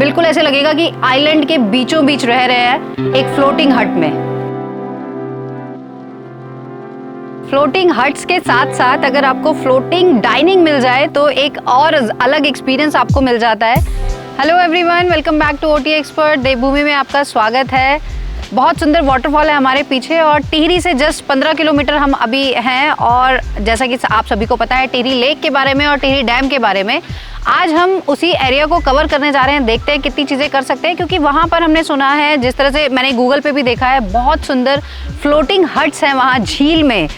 बिल्कुल ऐसे लगेगा कि आइलैंड के बीचों बीच रह रहे हैं एक फ्लोटिंग हट में। फ्लोटिंग हट्स के साथ साथ अगर आपको फ्लोटिंग डाइनिंग मिल जाए तो एक और अलग एक्सपीरियंस आपको मिल जाता है। Hello everyone, welcome back to OT expert. देवभूमि में आपका स्वागत है। बहुत सुंदर वाटरफॉल है हमारे पीछे और टिहरी से जस्ट 15 किलोमीटर हम अभी हैं। और जैसा कि आप सभी को पता है टिहरी लेक के बारे में और टिहरी डैम के बारे में, आज हम उसी एरिया को कवर करने जा रहे हैं। देखते हैं कितनी चीज़ें कर सकते हैं, क्योंकि वहाँ पर हमने सुना है, जिस तरह से मैंने गूगल पे भी देखा है, बहुत सुंदर फ्लोटिंग हट्स हैं वहाँ झील में,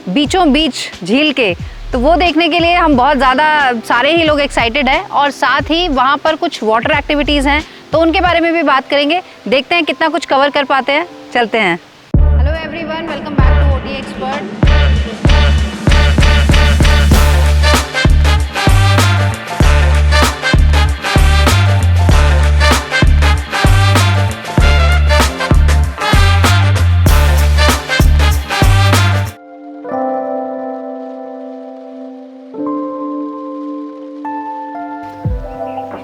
बीचों बीच झील के। तो वो देखने के लिए हम बहुत ज़्यादा सारे ही लोग एक्साइटेड हैं। और साथ ही वहाँ पर कुछ वाटर एक्टिविटीज़ हैं, तो उनके बारे में भी बात करेंगे। देखते हैं कितना कुछ कवर कर पाते हैं। चलते हैं। Hello everyone, welcome back to OT expert.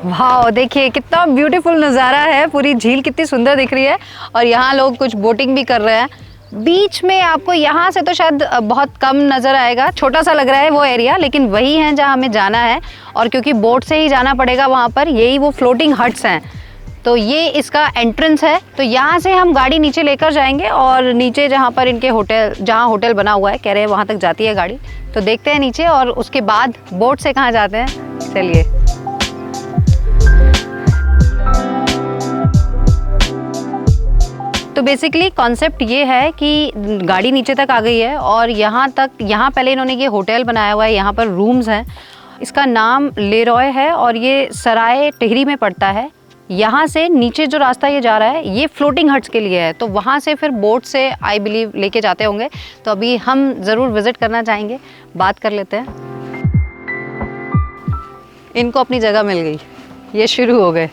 वाह, देखिए कितना ब्यूटीफुल नज़ारा है। पूरी झील कितनी सुंदर दिख रही है और यहाँ लोग कुछ बोटिंग भी कर रहे हैं। बीच में आपको यहाँ से तो शायद बहुत कम नज़र आएगा, छोटा सा लग रहा है वो एरिया, लेकिन वही है जहाँ हमें जाना है। और क्योंकि बोट से ही जाना पड़ेगा वहाँ पर, यही वो फ्लोटिंग हट्स हैं। तो ये इसका एंट्रेंस है। तो यहाँ से हम गाड़ी नीचे लेकर जाएंगे और नीचे जहाँ पर इनके होटल, जहाँ होटल बना हुआ है, कह रहे हैं वहाँ तक जाती है गाड़ी। तो देखते हैं नीचे और उसके बाद बोट से कहाँ जाते हैं। चलिए। तो बेसिकली कॉन्सेप्ट ये है कि गाड़ी नीचे तक आ गई है और यहाँ पहले इन्होंने ये होटल बनाया हुआ है। यहाँ पर रूम्स हैं। इसका नाम लेरॉय है और ये सराय टिहरी में पड़ता है। यहाँ से नीचे जो रास्ता ये जा रहा है, ये फ्लोटिंग हट्स के लिए है। तो वहाँ से फिर बोट से आई बिलीव लेके जाते होंगे। तो अभी हम ज़रूर विज़िट करना चाहेंगे। बात कर लेते हैं। इनको अपनी जगह मिल गई, ये शुरू हो गए।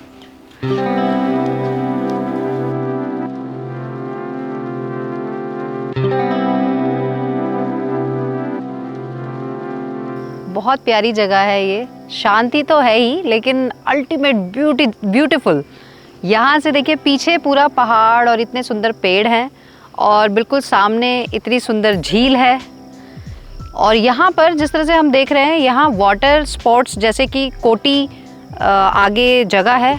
बहुत प्यारी जगह है ये। शांति तो है ही, लेकिन अल्टीमेट ब्यूटीफुल। यहाँ से देखिए पीछे पूरा पहाड़ और इतने सुंदर पेड़ हैं और बिल्कुल सामने इतनी सुंदर झील है। और यहाँ पर जिस तरह से हम देख रहे हैं, यहाँ वाटर स्पोर्ट्स जैसे कि कोटी आगे जगह है,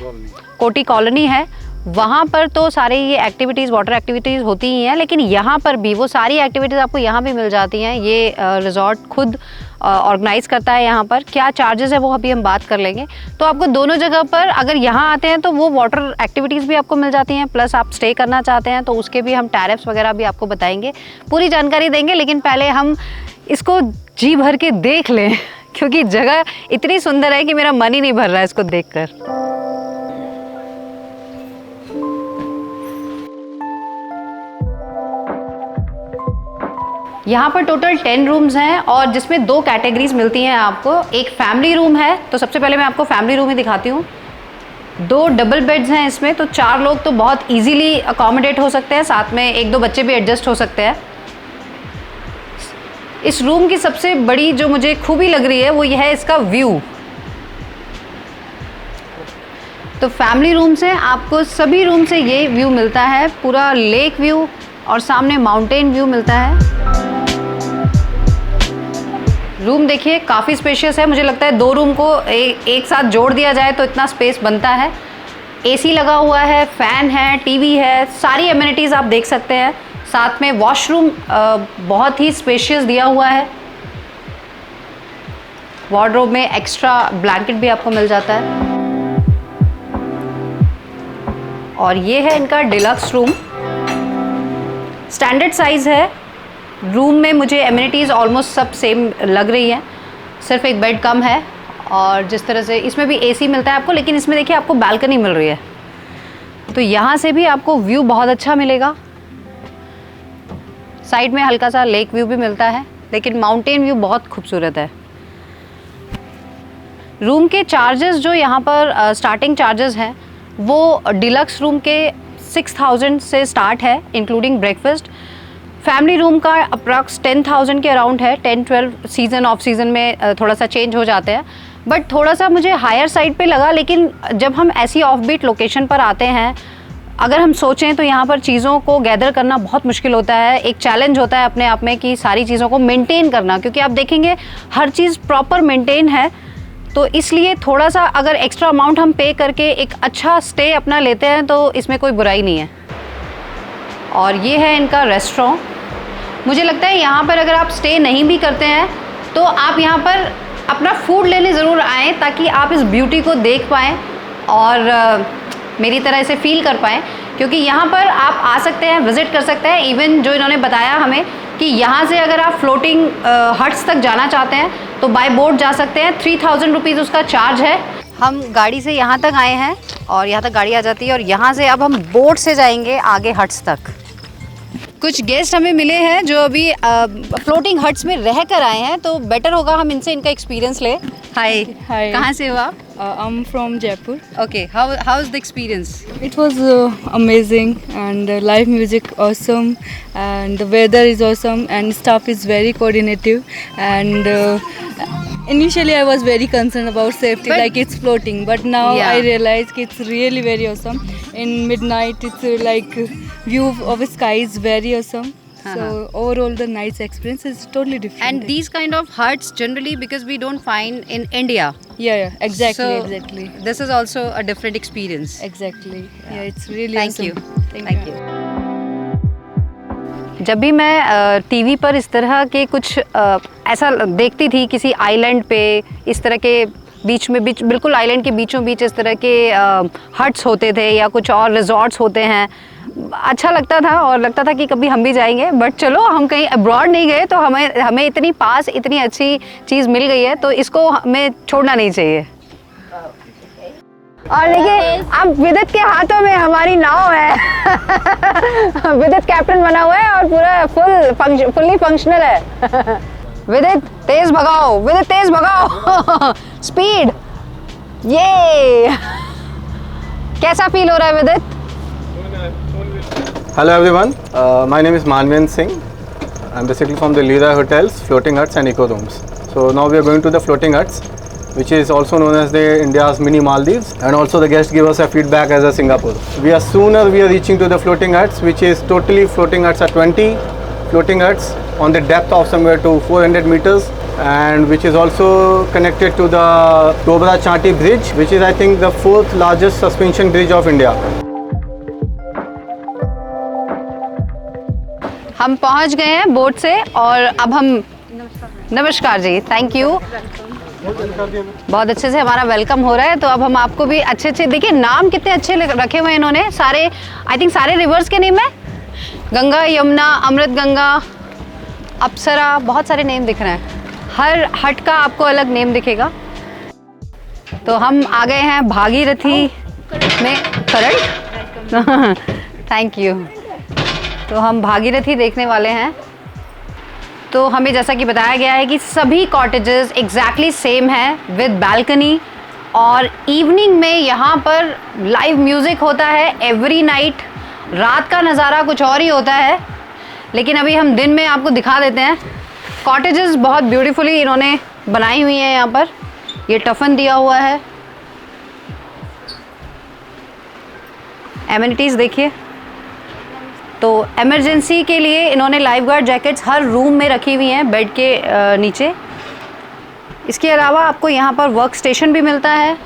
कोटी कॉलोनी है, वहाँ पर तो सारे ये एक्टिविटीज़, वाटर एक्टिविटीज़ होती ही हैं। लेकिन यहाँ पर भी वो सारी एक्टिविटीज़ आपको यहाँ भी मिल जाती हैं। ये रिजॉर्ट खुद ऑर्गेनाइज़ करता है। यहाँ पर क्या चार्जेस है वो अभी हम बात कर लेंगे। तो आपको दोनों जगह पर अगर यहाँ आते हैं तो वो वाटर एक्टिविटीज़ भी आपको मिल जाती हैं, प्लस आप स्टे करना चाहते हैं तो उसके भी हम टैरिफ्स वगैरह भी आपको बताएंगे, पूरी जानकारी देंगे। लेकिन पहले हम इसको जी भर के देख लें, क्योंकि जगह इतनी सुंदर है कि मेरा मन ही नहीं भर रहा है इसको देखकर। यहाँ पर टोटल 10 रूम्स हैं और जिसमें 2 कैटेगरीज मिलती हैं आपको। एक फैमिली रूम है, तो सबसे पहले मैं आपको फैमिली रूम ही दिखाती हूँ। 2 डबल बेड्स हैं इसमें, तो 4 लोग तो बहुत इजीली अकोमोडेट हो सकते हैं। साथ में 1-2 बच्चे भी एडजस्ट हो सकते हैं। इस रूम की सबसे बड़ी जो मुझे खूबी लग रही है वो यह है इसका व्यू। तो फैमिली रूम से आपको सभी रूम से ये व्यू मिलता है, पूरा लेक व्यू और सामने माउंटेन व्यू मिलता है। रूम देखिए काफ़ी स्पेशियस है। मुझे लगता है 2 रूम को एक साथ जोड़ दिया जाए तो इतना स्पेस बनता है। एसी लगा हुआ है, फ़ैन है, टीवी है, सारी एमिनिटीज़ आप देख सकते हैं। साथ में वॉशरूम बहुत ही स्पेशियस दिया हुआ है। वार्डरोब में एक्स्ट्रा ब्लैंकेट भी आपको मिल जाता है। और ये है इनका डिलक्स रूम। स्टैंडर्ड साइज़ है। रूम में मुझे एमिनिटीज़ ऑलमोस्ट सब सेम लग रही हैं, सिर्फ एक बेड कम है। और जिस तरह से इसमें भी एसी मिलता है आपको, लेकिन इसमें देखिए आपको बालकनी मिल रही है, तो यहाँ से भी आपको व्यू बहुत अच्छा मिलेगा। साइड में हल्का सा लेक व्यू भी मिलता है, लेकिन माउंटेन व्यू बहुत खूबसूरत है। रूम के चार्जेस जो यहाँ पर स्टार्टिंग चार्जेस हैं वो डिलक्स रूम के 6000 से स्टार्ट है, इंक्लूडिंग ब्रेकफास्ट। फैमिली रूम का अप्रॉक्स 10,000 के अराउंड है। 10-12 सीज़न ऑफ सीज़न में थोड़ा सा चेंज हो जाते हैं। बट थोड़ा सा मुझे हायर साइड पे लगा। लेकिन जब हम ऐसी ऑफ बीट लोकेशन पर आते हैं, अगर हम सोचें तो यहाँ पर चीज़ों को गैदर करना बहुत मुश्किल होता है। एक चैलेंज होता है अपने आप में कि सारी चीज़ों को मेंटेन करना, क्योंकि आप देखेंगे हर चीज़ प्रॉपर मेंटेन है। तो इसलिए थोड़ा सा अगर एक्स्ट्रा अमाउंट हम पे करके एक अच्छा स्टे अपना लेते हैं तो इसमें कोई बुराई नहीं है। और ये है इनका रेस्टोरेंट। मुझे लगता है यहाँ पर अगर आप स्टे नहीं भी करते हैं तो आप यहाँ पर अपना फूड लेने ज़रूर आएँ, ताकि आप इस ब्यूटी को देख पाएँ और मेरी तरह इसे फील कर पाएँ। क्योंकि यहाँ पर आप आ सकते हैं, विज़िट कर सकते हैं। इवन जो इन्होंने बताया हमें कि यहाँ से अगर आप फ्लोटिंग हट्स तक जाना चाहते हैं तो बाय बोट जा सकते हैं। 3000 रुपीज़ उसका चार्ज है। हम गाड़ी से यहाँ तक आए हैं और यहाँ तक गाड़ी आ जाती है, और यहाँ से अब हम बोट से जाएंगे आगे हट्स तक। कुछ गेस्ट हमें मिले हैं जो अभी फ्लोटिंग हट्स में रह कर आए हैं, तो बेटर होगा हम इनसे इनका एक्सपीरियंस लें। हाय, कहाँ से हो आप? I'm from Jaipur. Okay, how is the experience? It was amazing, and live music awesome, and the weather is awesome, and staff is very coordinative. And initially I was very concerned about safety, like it's floating, but now I realize it's really very awesome. In midnight, it's like view of the sky is very awesome. So overall the night's experience is totally different. And these kind of huts generally, because we don't find in India. Yeah, exactly, So, exactly. This is also a different experience. Exactly. Yeah, it's really Thank awesome. you. Thank you. जब भी मैं TV पर इस तरह के कुछ ऐसा देखती थी किसी आइलैंड पे, इस तरह के बीच बिल्कुल आइलैंड के बीचों बीच इस तरह के हट्स होते थे या कुछ और रिजॉर्ट्स होते हैं, अच्छा लगता था और लगता था कि कभी हम भी जाएंगे। बट चलो, हम कहीं अब्रॉड नहीं गए तो हमें इतनी पास इतनी अच्छी चीज़ मिल गई है, तो इसको हमें छोड़ना नहीं चाहिए। और देखिए, अब विदित के हाथों में हमारी नाव है। विदित कैप्टन बना हुआ है और पूरा फुल्ली फंक्शनल है। विदित तेज भगाओ, विदित तेज भगाओ। स्पीड। ये कैसा फील हो रहा है विदित? Hello everyone, my name is Manveen Singh. I'm basically from the Leroy Hotels, Floating Huts and Eco Rooms. So now we are going to the Floating Huts, which is also known as the India's mini Maldives, and also the guests give us a feedback as a Singapore. We are reaching to the Floating Huts, which is totally Floating Huts are 20 floating huts on the depth of somewhere to 400 meters, and which is also connected to the Dobra Chanti Bridge, which is I think the 4th largest suspension bridge of India. हम पहुंच गए हैं boat से और अब हम नमस्कार जी, thank you. बहुत अच्छे से हमारा वेलकम हो रहा है। तो अब हम आपको भी अच्छे देखिए, नाम कितने अच्छे रखे हुए हैं इन्होंने। सारे आई थिंक सारे रिवर्स के नेम है, गंगा, यमुना, अमृत गंगा, अप्सरा, बहुत सारे नेम दिख रहे हैं। हर हट का आपको अलग नेम दिखेगा। तो हम आ गए हैं भागीरथी में करंट। Thank you. तो हम भागीरथी देखने वाले हैं। तो हमें जैसा कि बताया गया है कि सभी कॉटेजेस एग्जैक्टली सेम है विद बालकनी, और इवनिंग में यहाँ पर लाइव म्यूज़िक होता है एवरी नाइट। रात का नज़ारा कुछ और ही होता है, लेकिन अभी हम दिन में आपको दिखा देते हैं। कॉटेजेस बहुत ब्यूटीफुली इन्होंने बनाई हुई हैं। यहाँ पर ये टफन दिया हुआ है। एमिनिटीज़ देखिए। तो इमरजेंसी के लिए इन्होंने लाइफ गार्ड जैकेट्स हर रूम में रखी हुई हैं बेड के नीचे। इसके अलावा आपको यहाँ पर वर्क स्टेशन भी मिलता है,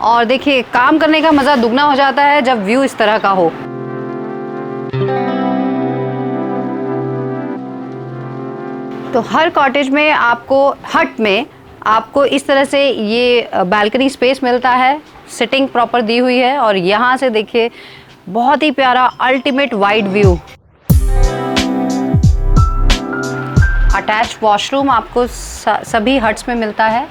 और देखिए काम करने का मज़ा दुगना हो जाता है जब व्यू इस तरह का हो। तो हर कॉटेज में आपको, हट में आपको इस तरह से ये बालकनी स्पेस मिलता है, सिटिंग प्रॉपर दी हुई है, और यहाँ से देखिए बहुत ही प्यारा ultimate wide view. Attach washroom आपको सभी हट्स में मिलता है।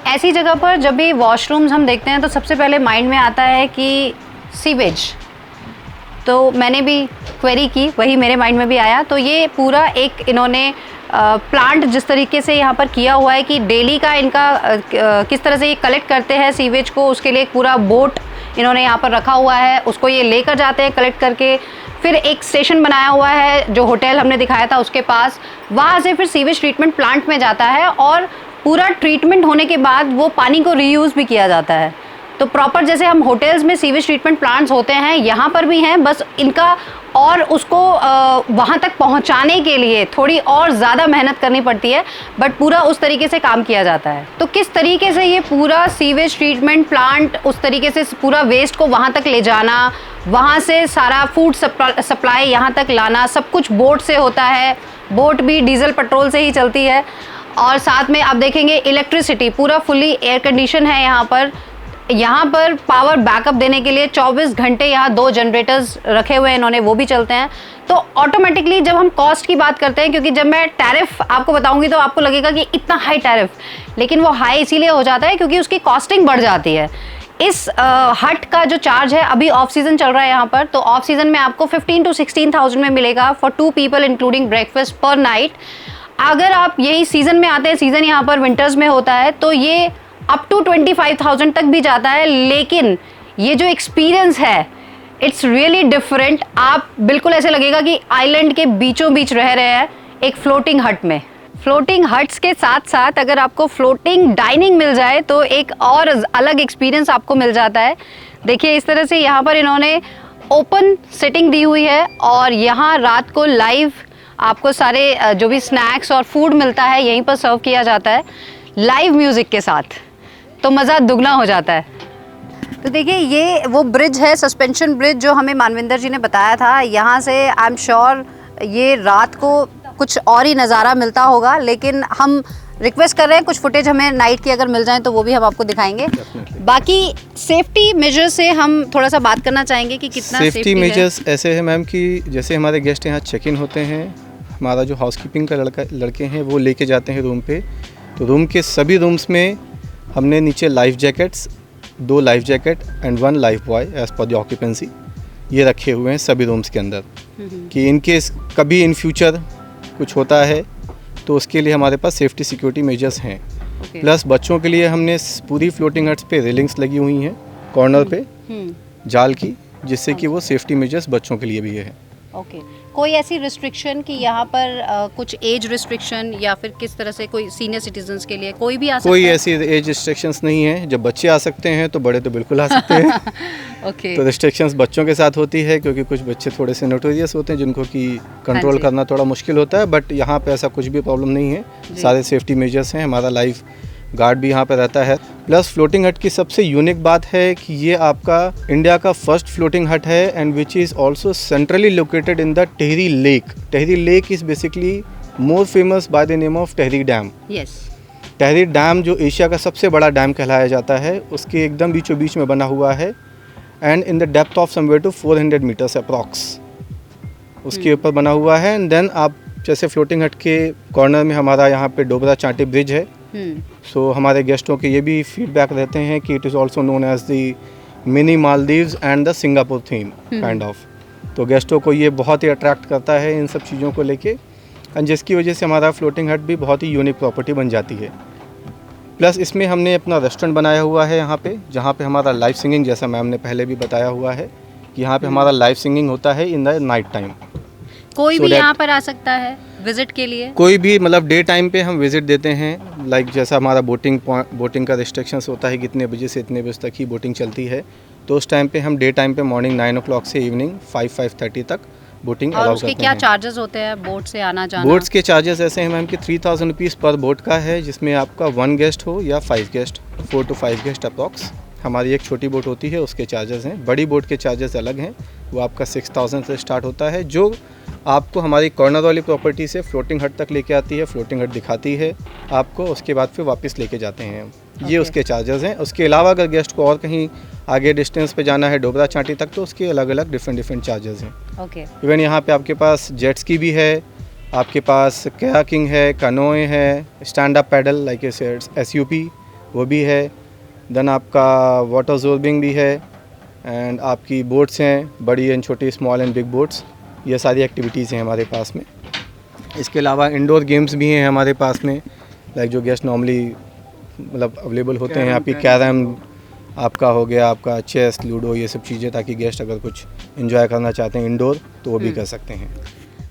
ऐसी जगह पर जब भी वॉशरूम्स हम देखते हैं तो सबसे पहले माइंड में आता है कि सीवेज। तो मैंने भी क्वेरी की, वही मेरे माइंड में भी आया। तो ये पूरा एक इन्होंने प्लांट जिस तरीके से यहाँ पर किया हुआ है कि डेली का इनका किस तरह से ये कलेक्ट करते हैं सीवेज को, उसके लिए एक पूरा बोट इन्होंने यहाँ पर रखा हुआ है। उसको ये लेकर जाते हैं कलेक्ट करके, फिर एक स्टेशन बनाया हुआ है जो होटल हमने दिखाया था उसके पास, वहाँ से फिर सीवेज ट्रीटमेंट प्लांट में जाता है और पूरा ट्रीटमेंट होने के बाद वो पानी को रीयूज़ भी किया जाता है। तो प्रॉपर जैसे हम होटल्स में सीवेज ट्रीटमेंट प्लांट्स होते हैं, यहाँ पर भी हैं, बस इनका और उसको वहाँ तक पहुँचाने के लिए थोड़ी और ज़्यादा मेहनत करनी पड़ती है, बट पूरा उस तरीके से काम किया जाता है। तो किस तरीके से ये पूरा सीवेज ट्रीटमेंट प्लांट उस तरीके से पूरा वेस्ट को वहाँ तक ले जाना, वहाँ से सारा फूड सप्लाई यहाँ तक लाना, सब कुछ बोट से होता है। बोट भी डीजल पेट्रोल से ही चलती है। और साथ में आप देखेंगे इलेक्ट्रिसिटी पूरा फुली एयर कंडीशन है यहाँ पर। यहाँ पर पावर बैकअप देने के लिए 24 घंटे यहाँ 2 जनरेटर्स रखे हुए हैं इन्होंने, वो भी चलते हैं। तो ऑटोमेटिकली जब हम कॉस्ट की बात करते हैं, क्योंकि जब मैं टैरिफ आपको बताऊंगी तो आपको लगेगा कि इतना हाई टैरिफ, लेकिन वो हाई इसीलिए हो जाता है क्योंकि उसकी कॉस्टिंग बढ़ जाती है। इस हट का जो चार्ज है, अभी ऑफ सीज़न चल रहा है यहाँ पर, तो ऑफ सीज़न में आपको 15 to 16,000 में मिलेगा फॉर 2 people इंक्लूडिंग ब्रेकफास्ट पर नाइट। अगर आप यही सीज़न में आते हैं, सीज़न यहाँ पर विंटर्स में होता है, तो ये अप टू 25,000 तक भी जाता है। लेकिन ये जो एक्सपीरियंस है, इट्स रियली डिफरेंट। आप बिल्कुल ऐसे लगेगा कि आइलैंड के बीचों बीच रह रहे हैं एक फ्लोटिंग हट में। फ्लोटिंग हट्स के साथ साथ अगर आपको फ्लोटिंग डाइनिंग मिल जाए तो एक और अलग एक्सपीरियंस आपको मिल जाता है। देखिए इस तरह से यहाँ पर इन्होंने ओपन सिटिंग दी हुई है और यहाँ रात को लाइव आपको सारे जो भी स्नैक्स और फूड मिलता है यहीं पर सर्व किया जाता है लाइव म्यूज़िक के साथ, तो मज़ा दुगना हो जाता है। तो देखिए ये वो ब्रिज है, सस्पेंशन ब्रिज, जो हमें मानविंदर जी ने बताया था। यहाँ से आई एम श्योर ये रात को कुछ और ही नज़ारा मिलता होगा, लेकिन हम रिक्वेस्ट कर रहे हैं कुछ फुटेज हमें नाइट की अगर मिल जाए तो वो भी हम आपको दिखाएंगे। बाकी सेफ्टी मेजर्स से हम थोड़ा सा बात करना चाहेंगे कि कितना सेफ्टी मेजर्स ऐसे हैं मैम कि जैसे हमारे गेस्ट यहाँ चेक इन होते हैं, हमारा जो हाउसकीपिंग का लड़के हैं वो लेके जाते हैं रूम पे, तो रूम के सभी रूम्स में हमने नीचे life jackets, 2 life jacket and 1 life buoy as per the occupancy ये रखे हुए हैं सभी रूम्स के अंदर, कि इनकेस कभी इन फ्यूचर कुछ होता है तो उसके लिए हमारे पास सेफ्टी सिक्योरिटी मेजर्स हैं। प्लस बच्चों के लिए हमने पूरी फ्लोटिंग हट्स पे रेलिंग्स लगी हुई हैं कॉर्नर पे जाल की, जिससे कि वो सेफ्टी मेजर्स बच्चों के लिए भी है। ओके, कोई ऐसी रिस्ट्रिक्शन कि यहाँ पर कुछ एज रिस्ट्रिक्शन या फिर किस तरह से कोई सीनियर सिटीजन्स के लिए कोई भी आ सकता है? कोई ऐसी एज रिस्ट्रिक्शंस नहीं है। जब बच्चे आ सकते हैं तो बड़े तो बिल्कुल आ सकते हैं। ओके। तो रिस्ट्रिक्शंस बच्चों के साथ होती है क्योंकि कुछ बच्चे थोड़े से नोटोरियस होते हैं जिनको कि कंट्रोल करना थोड़ा मुश्किल होता है, बट यहाँ पे ऐसा कुछ भी प्रॉब्लम नहीं है। सारे सेफ्टी मेजर्स हैं, हमारा लाइफ गार्ड भी यहाँ पे रहता है। प्लस फ्लोटिंग हट की सबसे यूनिक बात है कि ये आपका इंडिया का फर्स्ट फ्लोटिंग हट है and which is also centrally located in the Tehri lake. Tehri lake is basically more famous by the name of Tehri dam. Yes, Tehri dam जो एशिया का सबसे बड़ा डैम कहलाया जाता है, उसके एकदम बीचों बीच में बना हुआ है and in the depth of somewhere to 400 metres approx उसके ऊपर बना हुआ है। एंड देन आप जैसे फ्लोटिंग हट के कॉर्नर में हमारा यहाँ पे डोबरा चांटी ब्रिज है। सो हमारे गेस्टों के ये भी फीडबैक रहते हैं कि it is also known as the mini Maldives and the Singapore theme kind of. तो गेस्टों को ये बहुत ही अट्रैक्ट करता है इन सब चीज़ों को लेके, एंड जिसकी वजह से हमारा फ्लोटिंग हट भी बहुत ही यूनिक प्रॉपर्टी बन जाती है। प्लस इसमें हमने अपना रेस्टोरेंट बनाया हुआ है यहाँ पे, जहाँ पे हमारा लाइव सिंगिंग, जैसा मैम ने पहले भी बताया हुआ है कि यहाँ पे हमारा लाइव सिंगिंग होता है इन द नाइट टाइम। कोई भी यहाँ पर आ सकता है विजिट के लिए? कोई भी, मतलब डे टाइम पे हम विजिट देते हैं। लाइक जैसा हमारा बोटिंग का रिस्ट्रिक्शंस होता है कि इतने बजे से इतने बजे तक ही बोटिंग चलती है, तो उस टाइम पे हम डे टाइम पे मॉर्निंग 9 o'clock से इवनिंग 5-5:30 तक बोटिंग अलाउ करते हैं। उसके क्या चार्जेस होते हैं बोट से आना जाना? बोट्स के चार्जेस ऐसे हैं मैम कि 3,000 रुपीज़ पर बोट का है, जिसमें आपका 1 गेस्ट हो या 5 गेस्ट, 4 to 5 गेस्ट अप्रॉक्स। हमारी एक छोटी बोट होती है, उसके चार्जेस हैं। बड़ी बोट के चार्जेस अलग हैं, वो आपका 6,000 से स्टार्ट होता है, जो आपको हमारी कॉर्नर वाली प्रॉपर्टी से फ्लोटिंग हट तक लेके आती है, फ्लोटिंग हट दिखाती है आपको, उसके बाद फिर वापस लेके जाते हैं हम। ये उसके चार्जेस हैं। उसके अलावा अगर गेस्ट को और कहीं आगे डिस्टेंस पे जाना है डोबरा चांटी तक, तो उसके अलग अलग डिफरेंट चार्जेस हैं। ओके। इवन यहाँ पे आपके पास जेट स्की भी है, आपके पास कयाकिंग है, कनोए है, stand up paddle like SUP वो भी है, देन आपका वाटर ज़ोर्बिंग भी है, एंड आपकी बोट्स हैं, बड़ी एंड छोटी, स्मॉल एंड बिग बोट्स। ये सारी एक्टिविटीज़ हैं हमारे पास में। इसके अलावा इंडोर गेम्स भी हैं हमारे पास में, लाइक जो गेस्ट नॉर्मली मतलब अवेलेबल होते हैं। आपकी कैरम आपका हो गया, आपका चेस, लूडो, ये सब चीज़ें, ताकि गेस्ट अगर कुछ एंजॉय करना चाहते हैं इंडोर तो वो भी कर सकते हैं।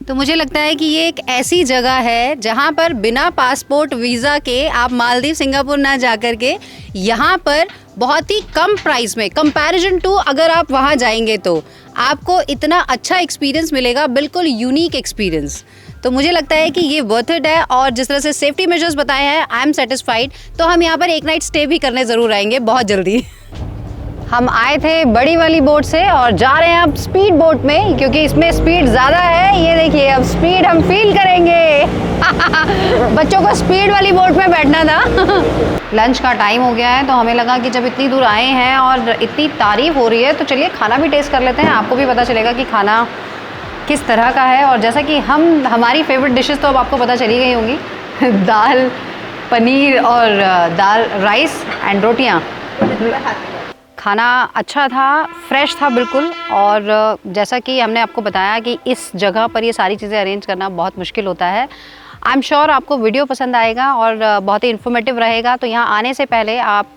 तो मुझे लगता है कि ये एक ऐसी जगह है जहाँ पर बिना पासपोर्ट वीज़ा के आप मालदीव सिंगापुर ना जा कर के यहाँ पर बहुत ही कम प्राइस में, कंपैरिजन टू अगर आप वहाँ जाएंगे तो आपको इतना अच्छा एक्सपीरियंस मिलेगा, बिल्कुल यूनिक एक्सपीरियंस। तो मुझे लगता है कि ये वर्थ इट है और जिस तरह से सेफ्टी मेजर्स बताए हैं आई एम सेटिस्फाइड। तो हम यहाँ पर एक नाइट स्टे भी करने ज़रूर आएंगे बहुत जल्दी। हम आए थे बड़ी वाली बोट से और जा रहे हैं अब स्पीड बोट में, क्योंकि इसमें स्पीड ज़्यादा है। ये देखिए अब स्पीड हम फील करेंगे। बच्चों को स्पीड वाली बोट में बैठना था। लंच का टाइम हो गया है तो हमें लगा कि जब इतनी दूर आए हैं और इतनी तारीफ़ हो रही है तो चलिए खाना भी टेस्ट कर लेते हैं, आपको भी पता चलेगा कि खाना किस तरह का है। और जैसा कि हमारी फेवरेट डिशेस तो अब आपको पता चली गई होंगी, दाल पनीर और दाल राइस एंड रोटियाँ। खाना अच्छा था, फ्रेश था बिल्कुल। और जैसा कि हमने आपको बताया कि इस जगह पर ये सारी चीज़ें अरेंज करना बहुत मुश्किल होता है। आई एम श्योर आपको वीडियो पसंद आएगा और बहुत ही इन्फॉर्मेटिव रहेगा। तो यहाँ आने से पहले आप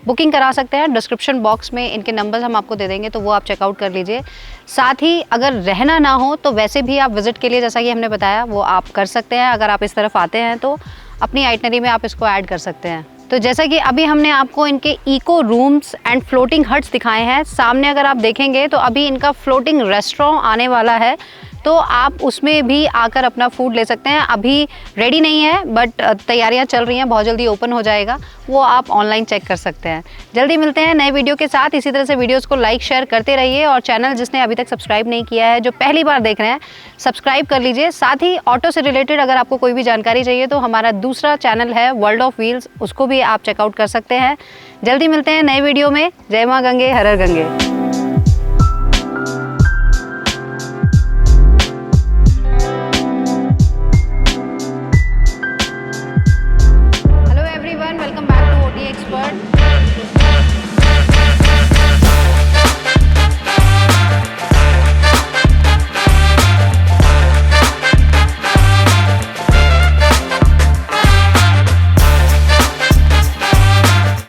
बुकिंग करा सकते हैं, डिस्क्रिप्शन बॉक्स में इनके नंबर्स हम आपको दे देंगे तो वो आप चेकआउट कर लीजिए। साथ ही अगर रहना ना हो तो वैसे भी आप विज़िट के लिए, जैसा कि हमने बताया, वो आप कर सकते हैं। अगर आप इस तरफ आते हैं तो अपनी आइटनरी में आप इसको ऐड कर सकते हैं। तो जैसा कि अभी हमने आपको इनके eco rooms and floating huts दिखाए हैं, सामने अगर आप देखेंगे तो अभी इनका फ्लोटिंग रेस्टोरेंट आने वाला है, तो आप उसमें भी आकर अपना फूड ले सकते हैं। अभी रेडी नहीं है बट तैयारियां चल रही हैं, बहुत जल्दी ओपन हो जाएगा, वो आप ऑनलाइन चेक कर सकते हैं। जल्दी मिलते हैं नए वीडियो के साथ। इसी तरह से वीडियोस को लाइक शेयर करते रहिए और चैनल जिसने अभी तक सब्सक्राइब नहीं किया है, जो पहली बार देख रहे हैं, सब्सक्राइब कर लीजिए। साथ ही ऑटो से रिलेटेड अगर आपको कोई भी जानकारी चाहिए तो हमारा दूसरा चैनल है वर्ल्ड ऑफ व्हील्स, उसको भी आप चेकआउट कर सकते हैं। जल्दी मिलते हैं नए वीडियो में। जय माँ गंगे, हर हर गंगे।